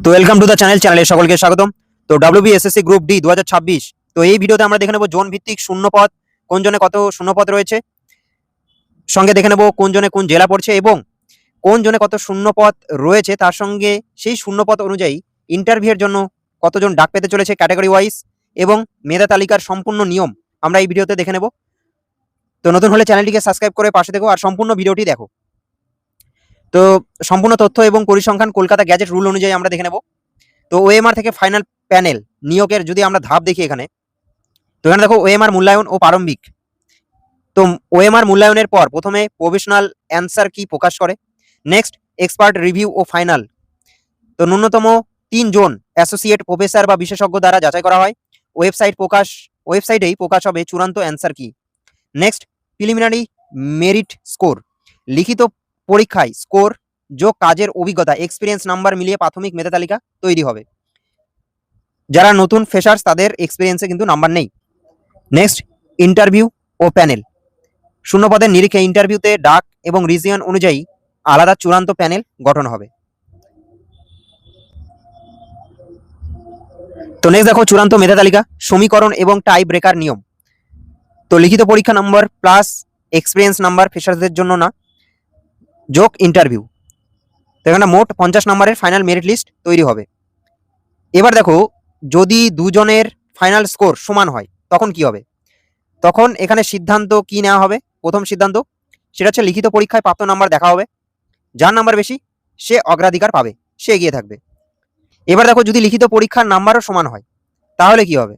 তো welcome to the চ্যানেলে সকলকে স্বাগতম। তো WBSSC গ্রুপ ডি 2026। তো এই ভিডিওতে আমরা দেখে নেব জোন ভিত্তিক শূন্যপদ, কোন জনে কত শূন্যপদ রয়েছে, সঙ্গে দেখে নেব কোন জনে কোন জেলা পড়ছে এবং কোন জনে কত শূন্যপদ রয়েছে, তার সঙ্গে সেই শূন্যপদ অনুযায়ী ইন্টারভিউয়ের জন্য কতজন ডাক পেতে চলেছে ক্যাটাগরি ওয়াইজ এবং মেধা তালিকার সম্পূর্ণ নিয়ম আমরা এই ভিডিওতে দেখে নেব। তো নতুন হলে চ্যানেলটিকে সাবস্ক্রাইব করে পাশে দেখো আর সম্পূর্ণ ভিডিওটি দেখো। তো সম্পূর্ণ তথ্য এবং পরিসংখ্যান কলকাতা গ্যাজেট রুল অনুযায়ী আমরা দেখে নেব। তো ওএমআর থেকে ফাইনাল প্যানেল নিয়োগের যদি আমরা ধাপ দেখি এখানে, তো এখানে দেখো ওএমআর মূল্যায়ন ও প্রারম্ভিক। তো ওএমআর মূল্যায়নের পর প্রথমে প্রভিশনাল অ্যান্সার কি প্রকাশ করে, নেক্সট এক্সপার্ট রিভিউ ও ফাইনাল। তো ন্যূনতম 3 জন অ্যাসোসিয়েট প্রফেসর বা বিশেষজ্ঞ দ্বারা যাচাই করা হয়। ওয়েবসাইটেই প্রকাশ হবে চূড়ান্ত অ্যান্সার কি। নেক্সট প্রিলিমিনারি মেরিট স্কোর, লিখিত পরীক্ষায় স্কোর যোগ কাজের অভিজ্ঞতা এক্সপিরিয়েন্স নাম্বার মিলিয়ে প্রাথমিক মেধা তালিকা তৈরি হবে। যারা নতুন ফ্রেশার্স তাদের এক্সপিরিয়েন্সে কিন্তু নাম্বার নেই। নেক্সট ইন্টারভিউ ও প্যানেল, শূন্যপদের নিরিখে ইন্টারভিউতে ডাক এবং রিজিয়ন অনুযায়ী আলাদা চূড়ান্ত প্যানেল গঠন হবে। তো নেক্সট দেখো চূড়ান্ত মেধা তালিকা, সমীকরণ এবং টাই ব্রেকার নিয়ম। তো লিখিত পরীক্ষা নাম্বার প্লাস এক্সপিরিয়েন্স নাম্বার ফ্রেশার্সদের জন্য না, যোগ ইন্টারভিউ। তো এখানে মোট 50 নম্বরের ফাইনাল মেরিট লিস্ট তৈরি হবে। এবার দেখো যদি দুজনের ফাইনাল স্কোর সমান হয় তখন কি হবে। তখন এখানে সিদ্ধান্ত কি নেওয়া হবে, প্রথম সিদ্ধান্ত সেটা হচ্ছে লিখিত পরীক্ষায় প্রাপ্ত নাম্বার দেখা হবে, যার নাম্বার বেশি সে অগ্রাধিকার পাবে, সে এগিয়ে থাকবে। এবার দেখো যদি লিখিত পরীক্ষার নাম্বারও সমান হয় তাহলে কি হবে।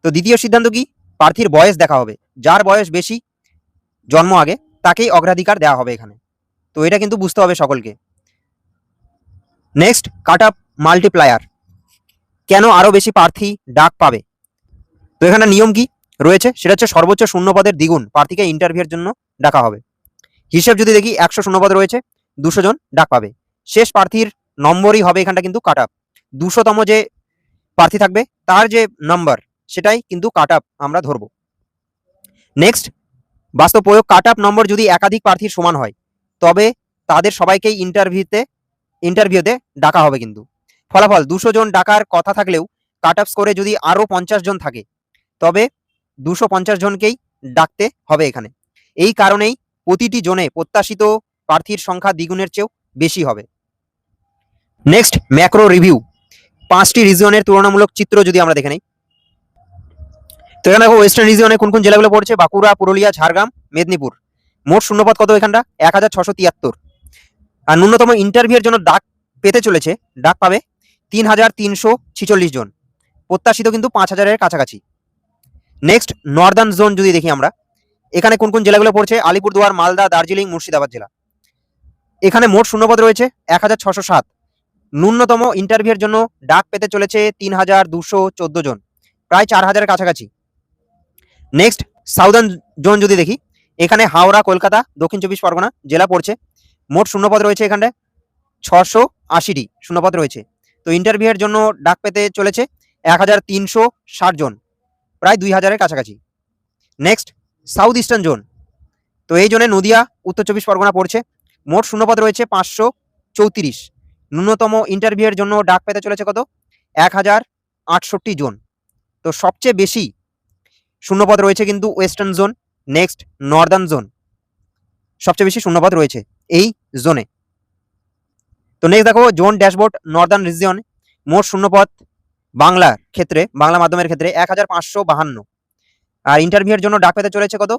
তো দ্বিতীয় সিদ্ধান্ত কি, প্রার্থীর বয়স দেখা হবে, যার বয়স বেশি জন্ম আগে তাকেই অগ্রাধিকার দেওয়া হবে এখানে। তো এটা কিন্তু বুঝতে হবে সকলকে। নেক্সট কাট আপ মাল্টিপ্লায়ার, কেন আরো বেশি প্রার্থী ডাক পাবে। তো এখানে নিয়ম কি রয়েছে সেটা হচ্ছে সর্বোচ্চ শূন্যপদের দ্বিগুণ প্রার্থীকে ইন্টারভিউয়ের জন্য ডাকা হবে। হিসেব যদি দেখি 100 শূন্যপদ রয়েছে, 200 জন ডাক পাবে। শেষ প্রার্থীর নম্বরই হবে এখানটা কিন্তু কাট আপ। 200তম যে প্রার্থী থাকবে তার যে নাম্বার সেটাই কিন্তু কাট আপ আমরা ধরব। নেক্সট বাস্তব প্রয়োগ, কাট আপ নম্বর যদি একাধিক প্রার্থীর সমান হয় তবে তাদের সবাইকেই ইন্টারভিউতে ডাকা হবে কিন্তু। ফলাফল 200 জন ডাকার কথা থাকলেও কাট আপ স্কোরে যদি আরও 50 জন থাকে তবে 250 জনকেই ডাকতে হবে এখানে। এই কারণেই প্রতিটি জনে প্রত্যাশিত প্রার্থীর সংখ্যা দ্বিগুণের চেয়েও বেশি হবে। নেক্সট ম্যাক্রো রিভিউ, 5টি রিজিয়নের তুলনামূলক চিত্র যদি আমরা দেখে নিই। তো এখানে দেখো ওয়েস্টার্ন রিজিয়নে কোন কোন জেলাগুলো পড়ছে, বাঁকুড়া, পুরুলিয়া, ঝাড়গ্রাম, মেদিনীপুর। মোট শূন্যপদ কত এখানটা 1673। আর ন্যূনতম ইন্টারভিউয়ের জন্য ডাক পেতে চলেছে, ডাক পাবে 3346 জন, প্রত্যাশিত কিন্তু 5000-এর কাছাকাছি। নেক্সট নর্দার্ন জোন যদি দেখি আমরা, এখানে কোন কোন জেলাগুলো পড়ছে, আলিপুরদুয়ার, মালদা, দার্জিলিং, মুর্শিদাবাদ জেলা। এখানে মোট শূন্যপদ রয়েছে 1607। ন্যূনতম ইন্টারভিউয়ের জন্য ডাক পেতে চলেছে 3214 জন, প্রায় 4000-এর কাছাকাছি। নেক্সট সাউদার্ন জোন যদি দেখি, এখানে হাওড়া, কলকাতা, দক্ষিণ 24 পরগনা জেলা পড়ছে। মোট শূন্যপদ রয়েছে এখানে 680টি শূন্যপদ রয়েছে। তো ইন্টারভিউয়ের জন্য ডাক পেতে চলেছে 1360 জন, প্রায় 2000-এর কাছাকাছি। নেক্সট সাউথ ইস্টার্ন জোন, তো এই জোনে নদিয়া, উত্তর 24 পরগনা পড়ছে। মোট শূন্যপদ রয়েছে 534। ন্যূনতম ইন্টারভিউয়ের জন্য ডাক পেতে চলেছে কত, 1068 জন। তো সবচেয়ে বেশি শূন্যপদ রয়েছে কিন্তু western zone, next Northern zone, সবচেয়ে বেশি শূন্যপদ রয়েছে এই জোনে। তো নেক্সট দেখো জোন ড্যাশবোর্ড নর্দার্ন রিজিয়ন, মোট শূন্যপদ বাংলার ক্ষেত্রে, বাংলা মাধ্যমের ক্ষেত্রে 1552। আর ইন্টারভিউয়ের জন্য ডাক পেতে চলেছে কত,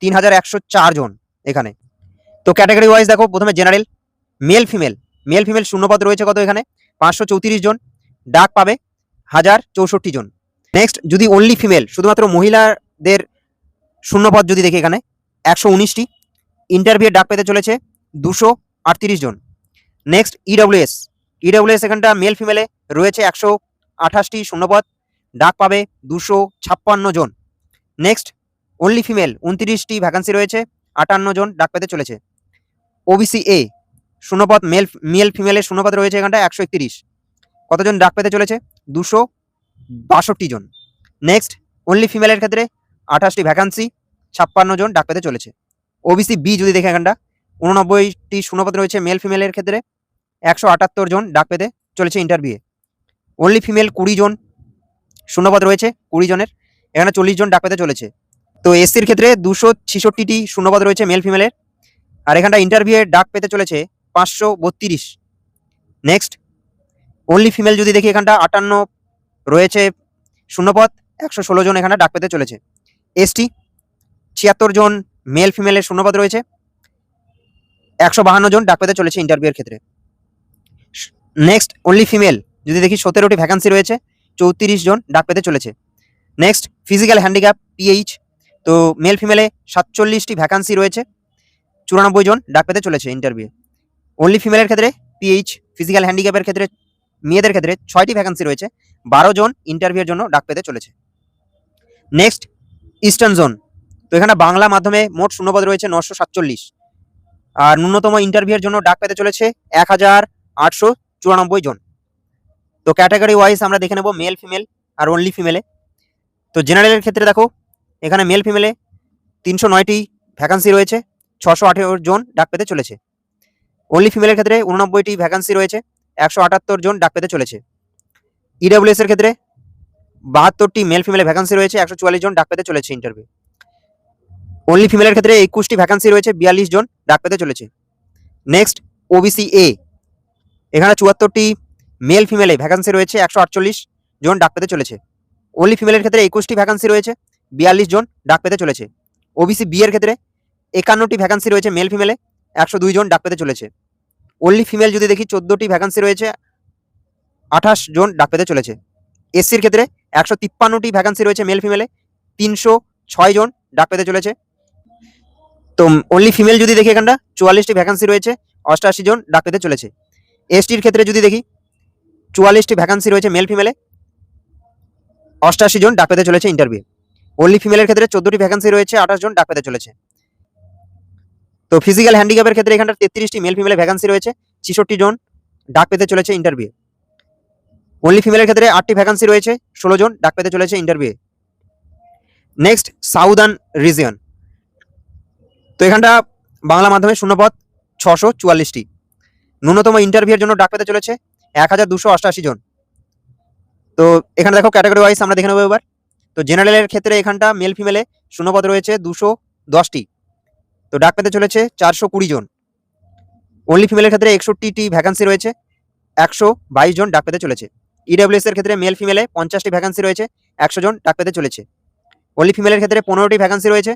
3104 জন এখানে। তো ক্যাটাগরি ওয়াইজ দেখো, প্রথমে জেনারেল, মেল ফিমেল শূন্যপদ রয়েছে কত এখানে 534 জন, ডাক পাবে 1064 জন। নেক্সট যদি অনলি ফিমেল, শুধুমাত্র মহিলাদের শূন্যপদ যদি দেখি এখানে 119টি, ইন্টারভিউ ডাক পেতে চলেছে 238 জন। নেক্সট ইডব্লিউএস এখানটা মেল ফিমেলে রয়েছে 128টি শূন্যপদ, ডাক পাবে 256 জন। নেক্সট অনলি ফিমেল 29টি ভ্যাকান্সি রয়েছে, 58 জন ডাক পেতে চলেছে। ওবিসি এ শূন্যপদ মেল ফিমেলের শূন্যপদ রয়েছে এখানটা 131, কতজন ডাক পেতে চলেছে 262 জন। নেক্সট অনলি ফিমেলের ক্ষেত্রে 28টি ভ্যাকান্সি, 56 জন ডাক পেতে চলেছে। ওবিসি বি যদি দেখে এখানটা 89টি শূন্যপদ রয়েছে মেল ফিমেলের ক্ষেত্রে, 178 জন ডাক পেতে চলেছে ইন্টারভিউ। অনলি ফিমেল 20 জন শূন্যপদ রয়েছে, 20 জনের, এখানে 40 জন ডাক পেতে চলেছে। তো এসসির ক্ষেত্রে 266টি শূন্যপদ রয়েছে মেল ফিমেলের, আর এখানটা ইন্টারভিউ ডাক পেতে চলেছে 532। নেক্সট অনলি ফিমেল যদি দেখি, এখানটা 58 রয়েছে শূন্যপদ, 116 জন এখানে ডাক পেতে চলেছে। এসটি 76 জন মেল ফিমেলের শূন্যপদ রয়েছে, 152 জন ডাক পেতে চলেছে ইন্টারভিউয়ের ক্ষেত্রে। নেক্সট অনলি ফিমেল যদি দেখি, 17টি ভ্যাকান্সি রয়েছে, 34 জন ডাক পেতে চলেছে। নেক্সট ফিজিক্যাল হ্যান্ডিক্যাপ পিএইচ, তো মেল ফিমেলে 47টি ভ্যাকান্সি রয়েছে, 94 জন ডাক পেতে চলেছে ইন্টারভিউ। অনলি ফিমেলের ক্ষেত্রে পিএইচ ফিজিক্যাল হ্যান্ডিক্যাপের ক্ষেত্রে মেয়েদের ক্ষেত্রে 6টি ভ্যাকান্সি রয়েছে, 12 জন ইন্টারভিউয়ের জন্য ডাক পেতে চলেছে। নেক্সট ইস্টার্ন জোন, তো এখানে বাংলা মাধ্যমে মোট শূন্যপদ রয়েছে 947, আর ন্যূনতম ইন্টারভিউয়ের জন্য ডাক পেতে চলেছে 1894 জন। তো ক্যাটাগরি ওয়াইজ আমরা দেখে নেব মেল ফিমেল আর অনলি ফিমেলে। তো জেনারেলের ক্ষেত্রে দেখো, এখানে মেল ফিমেলে 309টি ভ্যাকান্সি রয়েছে, 618 জন ডাক পেতে চলেছে। অনলি ফিমেলের ক্ষেত্রে 89টি ভ্যাকান্সি রয়েছে, 178 জন ডাক পেতে চলেছে। ইডব্লিউএস এর ক্ষেত্রে 72টি মেল ফিমেলে ভ্যাকান্সি রয়েছে, 144 জন ডাক পেতে চলেছে ইন্টারভিউ। অনলি ফিমেলের ক্ষেত্রে 21টি ভ্যাকান্সি রয়েছে, 42 জন ডাক পেতে চলেছে। নেক্সট ওবিসি এ, এখানে 74টি মেল ফিমেলে ভ্যাকান্সি রয়েছে, 148 জন ডাক পেতে চলেছে। অনলি ফিমেলের ক্ষেত্রে 21টি ভ্যাকান্সি রয়েছে, 42 জন ডাক পেতে চলেছে। ওবিসি বি এর ক্ষেত্রে 51টি ভ্যাকান্সি রয়েছে মেল ফিমেলে, 102 জন ডাক পেতে চলেছে। অনলি ফিমেল যদি দেখি, 14টি ভ্যাকান্সি রয়েছে, 28 জন ডাক পেতে চলেছে। এসসির ক্ষেত্রে 153টি ভ্যাকান্সি রয়েছে মেল ফিমেলে, 306 জন ডাক পেতে চলেছে। তো অনলি ফিমেল যদি দেখি, এখানটা 44টি ভ্যাকান্সি রয়েছে, 88 জন ডাক পেতে চলেছে। এসটির ক্ষেত্রে যদি দেখি, 44টি ভ্যাকান্সি রয়েছে মেল ফিমেলে, 88 জন ডাক পেতে চলেছে ইন্টারভিউ। অনলি ফিমেলের ক্ষেত্রে 14টি ভ্যাকান্সি রয়েছে, 28 জন ডাক পেতে চলেছে। তো ফিজিক্যাল হ্যান্ডিক্যাপের ক্ষেত্রে এখানটা 33টি মেল ফিমেলে ভ্যাকান্সি রয়েছে, 66 জন ডাক পেতে চলেছে ইন্টারভিউ। অনলি ফিমেলের ক্ষেত্রে 8টি ভ্যাকান্সি রয়েছে, 16 জন ডাক পেতে চলেছে ইন্টারভিউ। নেক্সট সাউদার্ন রিজিয়ন, তো এখানটা বাংলা মাধ্যমে শূন্যপদ 644টি, ন্যূনতম ইন্টারভিউয়ের জন্য ডাক পেতে চলেছে 1288 জন। তো এখানে দেখো ক্যাটাগরি ওয়াইজ আমরা দেখে নেবো এবার। তো জেনারেলের ক্ষেত্রে এখানটা মেল ফিমেলে শূন্যপদ রয়েছে 210টি, তো ডাক পেতে চলেছে 420 জন। অনলি ফিমেলের ক্ষেত্রে 61টি ভ্যাকান্সি রয়েছে, 122 জন ডাক পেতে চলেছে। ইডব্লিউএস এর ক্ষেত্রে মেল ফিমেলে 50টি ভ্যাকান্সি রয়েছে, 100 জন ডাক পেতে চলেছে। অনলি ফিমেলের ক্ষেত্রে 15টি ভ্যাকান্সি রয়েছে,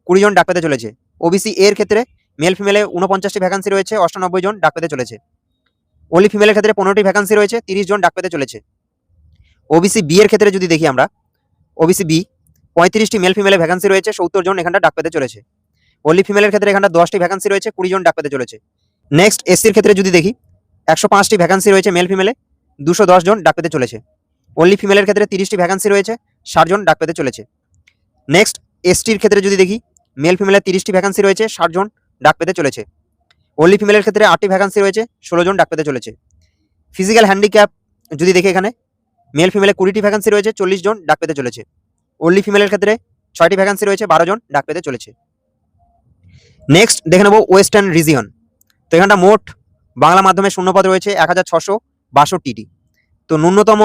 20 জন ডাক পেতে চলেছে। ওবিসি এর ক্ষেত্রে মেল ফিমেলে 49টি ভ্যাকান্সি রয়েছে, 98 জন ডাক পেতে চলেছে। অনলি ফিমেলের ক্ষেত্রে 15টি ভ্যাকান্সি রয়েছে, 30 জন ডাক পেতে চলেছে। ওবিসি বি এর ক্ষেত্রে যদি দেখি আমরা, ওবিসি বি 35টি মেল ফিমেলে ভ্যাকান্সি রয়েছে, 70 জন এখানটা ডাক পেতে চলেছে। অনলি ফিমেলের ক্ষেত্রে এখানটা 10টি ভ্যাকান্সি রয়েছে, 20 জন ডাক পেতে চলেছে। নেক্সট এসসির ক্ষেত্রে যদি দেখি, 105টি ভ্যাকান্সি রয়েছে মেল ফিমেলে, 210 জন ডাক পেতে চলেছে। অনলি ফিমেলের ক্ষেত্রে 30টি ভ্যাকান্সি রয়েছে, 60 জন ডাক পেতে চলেছে। নেক্সট এসটির ক্ষেত্রে যদি দেখি, মেল ফিমেলের 30টি ভ্যাকান্সি রয়েছে, 60 জন ডাক পেতে চলেছে। অনলি ফিমেলের ক্ষেত্রে 8টি ভ্যাকান্সি রয়েছে, 16 জন ডাক পেতে চলেছে। ফিজিক্যাল হ্যান্ডিক্যাপ যদি দেখি, এখানে মেল ফিমেলে 20টি ভ্যাকান্সি রয়েছে, 40 জন ডাক পেতে চলেছে। অনলি ফিমেলের ক্ষেত্রে 6টি ভ্যাকান্সি রয়েছে, 12 জন ডাক পেতে চলেছে। নেক্সট দেখে নেব ওয়েস্টার্ন রিজিয়ন, তো এখানটা মোট বাংলা মাধ্যমে শূন্যপদ রয়েছে 1662টি, তো ন্যূনতম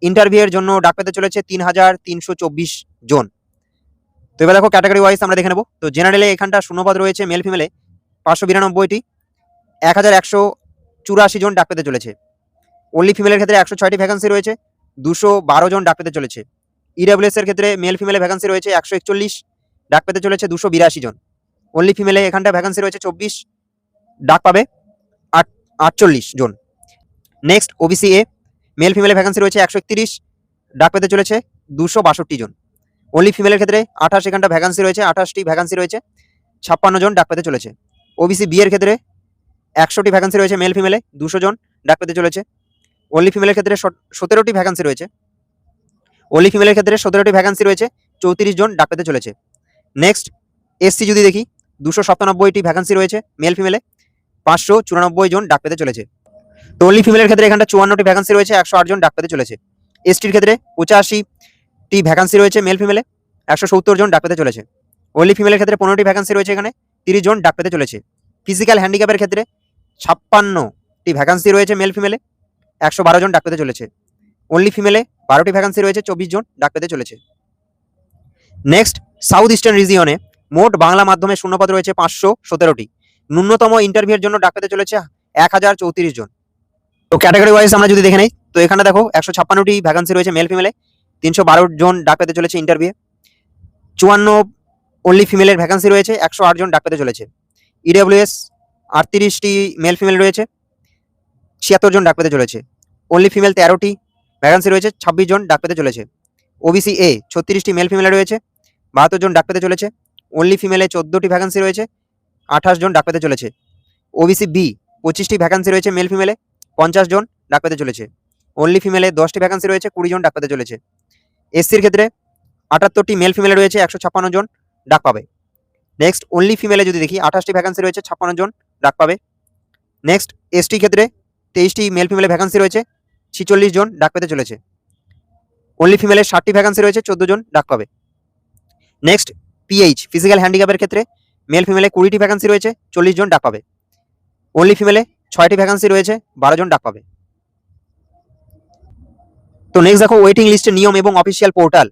ইন্টারভিউয়ের জন্য ডাক পেতে চলেছে 3324 জন। তো এবার দেখো ক্যাটাগরি ওয়াইজ আমরা দেখে নেব। তো জেনারেলে এখানটা শূন্যপদ রয়েছে মেল ফিমেলে 592টি, 1184 জন ডাক পেতে চলেছে। অনলি ফিমেলের ক্ষেত্রে 106টি ভ্যাকান্সি রয়েছে, 212 জন ডাক পেতে চলেছে। ইডব্লিউএস এর ক্ষেত্রে মেল ফিমেলে ভ্যাকান্সি রয়েছে 141, ডাক পেতে চলেছে 282 জন। অনলি ফিমেলে এখানটা ভ্যাকান্সি রয়েছে 24, ডাক পাবে 48 জন। নেক্সট ওবিসি এ, মেল ফিমেলে ভ্যাকান্সি রয়েছে 131, ডাক পেতে চলেছে 262 জন। অনলি ফিমেলের ক্ষেত্রে 28 এখানটা ভ্যাকান্সি রয়েছে, 28টি ভ্যাকান্সি রয়েছে, 56 জন ডাক পেতে চলেছে। ওবিসি বি এর ক্ষেত্রে 100টি ভ্যাকান্সি রয়েছে মেল ফিমেলে, 200 জন ডাক পেতে চলেছে। অনলি ফিমেলের ক্ষেত্রে 17টি ভ্যাকান্সি রয়েছে, অনলি ফিমেলের ক্ষেত্রে 17টি ভ্যাকান্সি রয়েছে, 34 জন ডাক পেতে চলেছে। নেক্সট এসসি যদি দেখি, 297টি ভ্যাকান্সি রয়েছে মেল ফিমেলে, 594 জন ডাক পেতে চলেছে। তো অনলি ফিমেলের ক্ষেত্রে এখানটা 54টি ভ্যাকান্সি রয়েছে, 108 জন ডাক পেতে চলেছে। এসটির ক্ষেত্রে 85টি ভ্যাকান্সি রয়েছে মেল ফিমেলে, 170 জন ডাক পেতে চলেছে। অনলি ফিমেলের ক্ষেত্রে 15টি ভ্যাকান্সি রয়েছে, এখানে 30 জন ডাক পেতে চলেছে। ফিজিক্যাল হ্যান্ডিক্যাপের ক্ষেত্রে 56টি ভ্যাকান্সি রয়েছে মেল ফিমেলে, 112 জন ডাক পেতে চলেছে। অনলি ফিমেলে 12টি ভ্যাকান্সি রয়েছে, 24 জন ডাক পেতে চলেছে। নেক্সট, সাউথ ইস্টার্ন রিজিয়নে মোট বাংলা মাধ্যমে শূন্যপদ রয়েছে 517টি। ন্যূনতম ইন্টারভিউর জন্য ডাক পেতে চলেছে 1034 জন। তো ক্যাটাগরি ওয়াইজ আমরা যদি দেখে নেই, তো এখানে দেখো 156টি ভ্যাকান্সি রয়েছে মেল ফিমেলে, 312 জন ডাক পেতে চলেছে ইন্টারভিউ। 54 অনলি ফিমেলের ভ্যাকান্সি রয়েছে, 108 জন ডাক পেতে চলেছে। ইডব্লিউএস 38টি মেল ফিমেল রয়েছে, 76 জন ডাক পেতে চলেছে। অনলি ফিমেল 13টি ভ্যাকান্সি রয়েছে, 26 জন ডাক পেতে চলেছে। ওবিসি এ 36টি মেল ফিমেল রয়েছে, 72 জন ডাক পেতে চলেছে। অনলি ফিমেলে 14টি ভ্যাকান্সি রয়েছে, 28 জন ডাক পেতে চলেছে। ওবিসি বি 25টি ভ্যাকান্সি রয়েছে মেল ফিমেলে, 50 জন ডাক পেতে চলেছে। অনলি ফিমেলে 10টি ভ্যাকান্সি রয়েছে, 20 জন ডাক পেতে চলেছে। এসসির ক্ষেত্রে 78টি মেল ফিমেল রয়েছে, 156 জন ডাক পাবে। নেক্সট, অনলি ফিমেলে যদি দেখি 28টি ভ্যাকান্সি রয়েছে, 56 জন ডাক পাবে। নেক্সট, এসটি ক্ষেত্রে 23টি মেল ফিমেলে ভ্যাকান্সি রয়েছে, 46 জন ডাক পেতে চলেছে। অনলি ফিমেলের 60টি ভ্যাকান্সি রয়েছে, 14 জন ডাক পাবে। নেক্সট, পিএইচ ফিজিক্যাল হ্যান্ডিক্যাপের ক্ষেত্রে মেল ফিমেলে 20টি ভ্যাকান্সি রয়েছে, 40 জন ডাক পাবে। অনলি ফিমেলে 6টি ভ্যাকান্সি রয়েছে, 12 জন ডাক পাবে। তো নেক্সট দেখো ওয়েটিং লিস্টের নিয়ম এবং অফিসিয়াল পোর্টাল।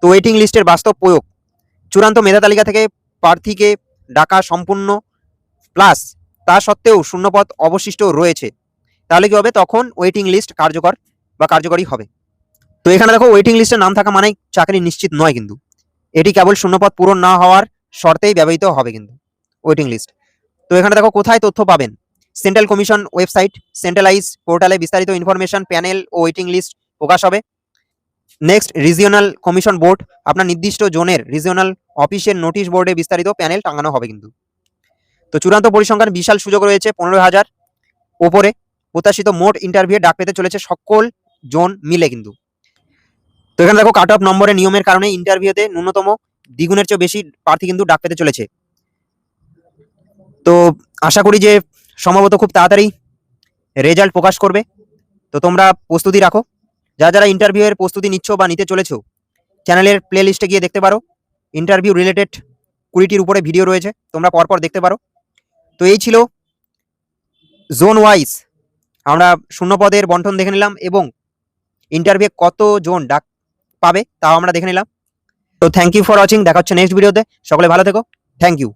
তো ওয়েটিং লিস্টের বাস্তব প্রয়োগ, চূড়ান্ত মেধা তালিকা থেকে প্রার্থীকে ডাকা সম্পূর্ণ প্লাস তা সত্ত্বেও শূন্যপদ অবশিষ্ট রয়েছে, তাহলে কি হবে, তখন ওয়েটিং লিস্ট কার্যকর বা কার্যকরী হবে। তো এখানে দেখো ওয়েটিং লিস্টে নাম থাকা মানে চাকরি নিশ্চিত নয়, কিন্তু এটি কেবল শূন্যপদ পূরণ না হওয়ার শর্তেই ব্যবহৃত হবে কিন্তু ওয়েটিং লিস্ট। তো এখানে দেখো কোথায় তথ্য পাবেন, সেন্ট্রাল কমিশন ওয়েবসাইট, সেন্ট্রালাইজ পোর্টালে বিস্তারিত ইনফরমেশন, প্যানেল ও ওয়েটিং লিস্ট প্রকাশ হবে। নেক্সট, রিজিওনাল কমিশন বোর্ড, আপনার নির্দিষ্ট জোনের রিজিওনাল অফিসের নোটিশ বোর্ডে বিস্তারিত প্যানেল টাঙানো হবে কিন্তু। তো চূড়ান্ত পরিসংখ্যান বিশাল সুযোগ রয়েছে, 15,000 ওপরে প্রত্যাশিত মোট ইন্টারভিউ ডাক পেতে চলেছে সকল জোন মিলে কিন্তু। তো এখানে দেখো কাট অফ নম্বরের নিয়মের কারণে ইন্টারভিউতে ন্যূনতম দ্বিগুণের চেয়ে বেশি প্রার্থী কিন্তু ডাক পেতে চলেছে। তো আশা করি যে সম্ভবত খুব তাড়াতাড়ি রেজাল্ট প্রকাশ করবে। তো তোমরা প্রস্তুতি রাখো, যারা যারা ইন্টারভিউয়ের প্রস্তুতি নিচ্ছ বা নিতে চলেছো, চ্যানেলের প্লে লিস্টে গিয়ে দেখতে পারো, ইন্টারভিউ রিলেটেড 20টির উপরে ভিডিও রয়েছে, তোমরা পরপর দেখতে পারো। তো এই ছিল জোন ওয়াইজ আমরা শূন্যপদের বন্টন দেখে নিলাম এবং ইন্টারভিউ কত জন ডাক পাবে তাও আমরা দেখে নিলাম। তো থ্যাংক ইউ ফর ওয়াচিং, দেখা হচ্ছে নেক্সট ভিডিওতে। সকলে ভালো থেকো, থ্যাংক ইউ।